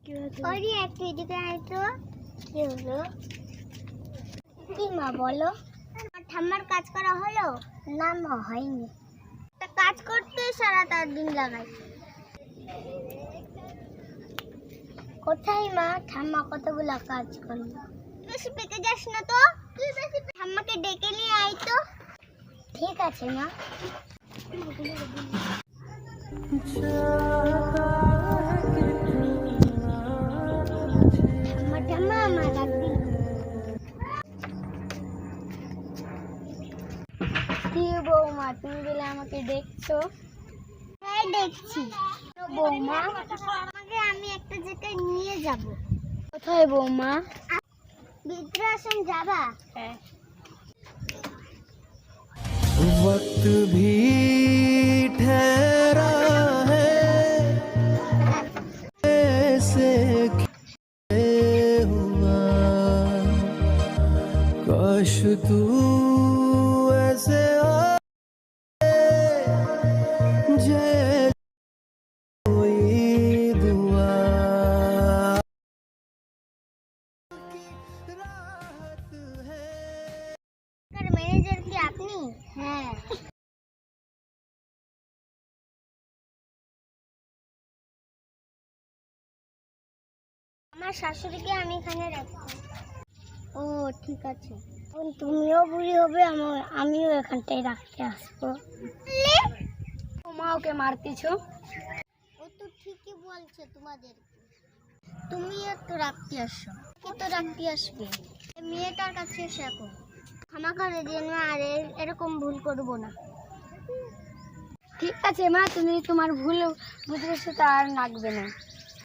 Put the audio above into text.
ওরে একটু এদিকে আয় তো। কি হলো? কি মা বলো? ঠাম্মার কাজ করা হলো? না মা হয়নি। তা কাজ করতে সারাটা দিন লাগাই। কোথায় মা? ঠাম্মা কতগুলো কাজ করলো। বেশি পেকে যাস না তো। তুই বেশি ঠাম্মাকে ডেকে নিয়ে আয় তো। ঠিক আছে মা। ঠাম্মা আমার ডাক দিল। কি বৌমা, তুমি বলে আমাকে দেখছো? হ্যাঁ দেখছি। বৌমা আমাকে আমি একটা জায়গায় নিয়ে যাব। কোথায় বৌমা? বৃদ্ধাশ্রম যাবা? হ্যাঁ। वक्त भी ठहरा है ऐसे हुआ काश तू ऐसे जैसे कोई दुआ ম্যানেজার কি আপনি? হ্যাঁ। আমার শাশুড়িকে আমি এখানে রাখবো। ও ঠিক আছে। তুমিও বুড়ি হবে, আমিও এখানটায় রাখতে আসবো। মা ওকে মারতেছো? ও তো ঠিকই বলছে তোমাদের। তুমিও তো রাখতে আসো। কি তো রাখতে আসবে? মেয়েটার কাছে শেখো। ক্ষমা করে দিন মা, আর এরকম ভুল করবো না। ঠিক আছে মা, তুমি তোমার ভুল বুঝেছো, তা আর লাগবে না।